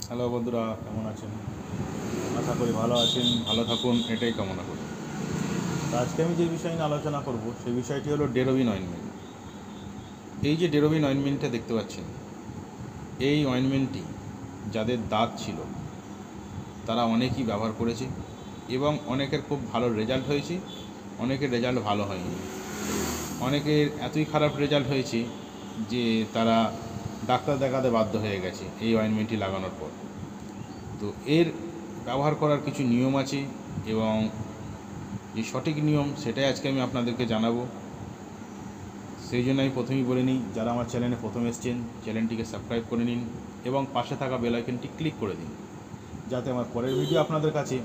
Hello বন্ধুরা, কেমন আছেন? আশা করি ভালো আছেন, ভালো থাকুন, এটাই কামনা করি। আজকে আমি যে বিষয় নিয়ে আলোচনা করব সেই বিষয়টি হলো ডেরোবিন অয়েনমেন্ট। এই যে ডেরোবিন অয়েনমেন্টটা দেখতে পাচ্ছেন, এই অয়েনমেন্টটি যাদের দাঁত ছিল তারা অনেকেই ব্যবহার করেছে এবং অনেকের খুব ভালো রেজাল্ট হয়েছে, অনেকের রেজাল্ট ভালো হয়নি। অনেকের এতই খারাপ রেজাল্ট হয়েছে যে তারা ডাক্তার দেখাতে বাধ্য হয়ে গেছে এই অয়েনমেন্টটি লাগানোর পর। তো এর ব্যবহার করার কিছু নিয়ম আছে এবং যে সঠিক নিয়ম সেটাই আজকে আমি আপনাদেরকে জানাবো। সেই জন্য আমি প্রথমেই বলে নিই, যারা আমার চ্যানেলে প্রথম এসেছেন চ্যানেলটিকে সাবস্ক্রাইব করে নিন এবং পাশে থাকা বেল আইকনটি ক্লিক করে দিন, যাতে আমার পরের ভিডিও আপনাদের কাছে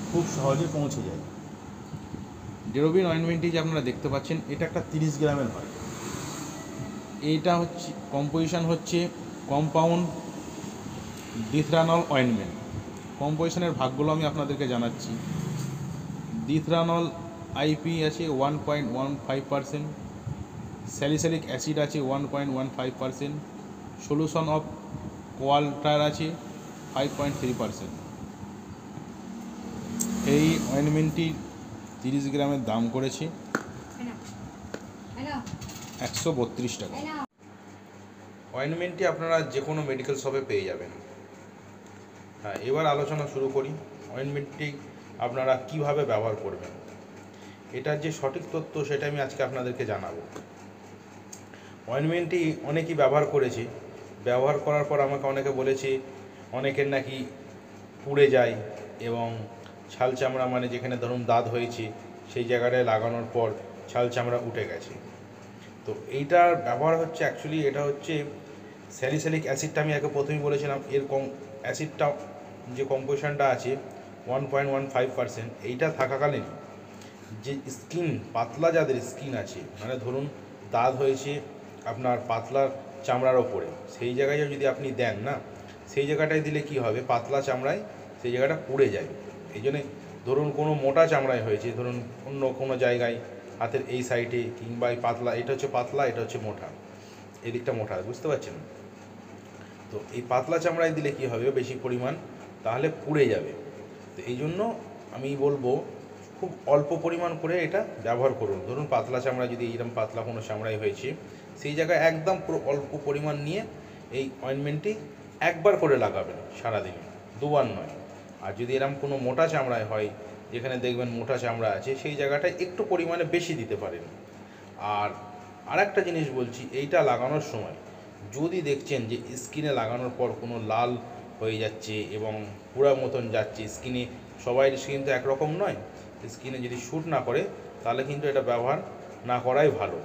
খুব সহজে পৌঁছে যায়। ডেরোবিন অয়েনমেন্টটি যে আপনারা দেখতে পাচ্ছেন, এটা একটা 30 গ্রামের হয়। এইটা হচ্ছে কম্পোজিশন হচ্ছে কম্পাউন্ড ডিথরানল অয়েনমেন্ট। কম্পোজিশনের ভাগগুলো আমি আপনাদেরকে জানাচ্ছি। ডিথরানল আইপি আছে 1.15%, স্যালিসাইলিক অ্যাসিড আছে 1.15%, সলিউশন অফ কোয়াল্টার আছে 5.3%। এই অয়েনমেন্টটি 30 গ্রামের দাম করেছে 132 টাকা। অয়েনমেন্টটি আপনারা যে কোনো মেডিকেল শপে পেয়ে যাবেন। হ্যাঁ, এবার আলোচনা শুরু করি। অয়েনমেন্টটি আপনারা কিভাবে ব্যবহার করবেন, এটার যে সঠিক তথ্য সেটা আমি আজকে আপনাদেরকে জানাবো। অয়েনমেন্টটি অনেকেই ব্যবহার করেছে, ব্যবহার করার পর আমাকে অনেকে বলেছে অনেকের নাকি পুড়ে যায় এবং ছাল চামড়া, মানে যেখানে ধরুন দাঁত হয়েছে সেই জায়গাটায় লাগানোর পর ছাল চামড়া উঠে গেছে। তো এইটার ব্যবহার হচ্ছে অ্যাকচুয়ালি এটা হচ্ছে স্যালিসাইলিক অ্যাসিডটা আমি আগে প্রথমেই বলেছিলাম, এর অ্যাসিডটা যে কম্পোজিশনটা আছে 1.15%। এইটা থাকাকালীন যে স্কিন পাতলা, যাদের স্কিন আছে, মানে ধরুন দাগ হয়েছে আপনার পাতলা চামড়ার ওপরে, সেই জায়গায় যদি আপনি দেন না, সেই জায়গাটায় দিলে কি হবে, পাতলা চামড়ায় সেই জায়গাটা পুড়ে যায়। এই জন্যে ধরুন কোনো মোটা চামড়ায় হয়েছে, ধরুন অন্য কোনো জায়গায় হাতের এই সাইডে কিংবা এই পাতলা, এটা হচ্ছে পাতলা, এটা হচ্ছে মোটা, এই দিকটা মোটা, বুঝতে পারছেন? তো এই পাতলা চামড়ায় দিলে কি হবে, বেশি পরিমাণ তাহলে পুড়ে যাবে। তো এই জন্য আমি বলবো খুব অল্প পরিমাণ করে এটা ব্যবহার করুন। ধরুন পাতলা চামড়া, যদি এইরকম পাতলা কোনো চামড়ায় হয়েছে সেই জায়গায় একদম পুরো অল্প পরিমাণ নিয়ে এই অয়েনমেন্টটি একবার করে লাগাবেন সারাদিনে, দুবার নয়। আর যদি এরকম কোনো মোটা চামড়ায় হয়, যেখানে দেখবেন মোটা চামড়া আছে, সেই জায়গাটায় একটু পরিমাণে বেশি দিতে পারেন। আর আরেকটা জিনিস বলছি, এইটা লাগানোর সময় যদি দেখছেন যে স্কিনে লাগানোর পর কোনো লাল হয়ে যাচ্ছে এবং পুরা মতন যাচ্ছে স্কিনে, সবাই স্কিন তো একরকম নয়, স্কিনে যদি শ্যুট না করে তাহলে কিন্তু এটা ব্যবহার না করাই ভালো।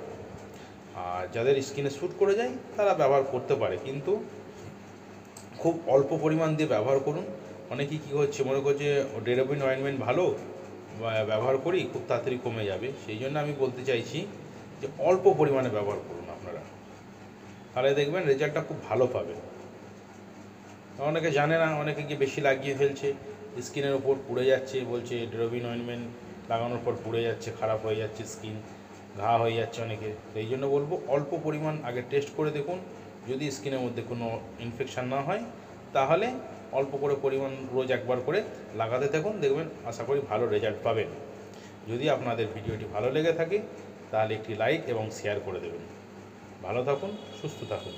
আর যাদের স্কিনে শ্যুট করে যায় তারা ব্যবহার করতে পারে, কিন্তু খুব অল্প পরিমাণ দিয়ে ব্যবহার করুন। অনেকেই কী হচ্ছে, মনে করছে ডেরোবিন অয়েনমেন্ট ভালো, ব্যবহার করি খুব তাড়াতাড়ি কমে যাবে। সেই জন্য আমি বলতে চাইছি যে অল্প পরিমাণে ব্যবহার করুন আপনারা, তাহলে দেখবেন রেজাল্টটা খুব ভালো পাবেন। অনেকে জানে না, অনেকে গিয়ে বেশি লাগিয়ে ফেলছে, স্কিনের ওপর পুড়ে যাচ্ছে, বলছে ডেরোবিন অয়েনমেন্ট লাগানোর পর পুড়ে যাচ্ছে, খারাপ হয়ে যাচ্ছে স্কিন, ঘা হয়ে যাচ্ছে অনেকে। তো এই জন্য বলবো অল্প পরিমাণ আগে টেস্ট করে দেখুন, যদি স্কিনের মধ্যে কোনো ইনফেকশান না হয় তাহলে অল্প করে পরিমাণ রোজ একবার করে লাগাতে থাকুন, দেখবেন আশা করি ভালো রেজাল্ট পাবেন। যদি আপনাদের ভিডিওটি ভালো লেগে থাকে তাহলে একটি লাইক এবং শেয়ার করে দেবেন। ভালো থাকুন, সুস্থ থাকুন।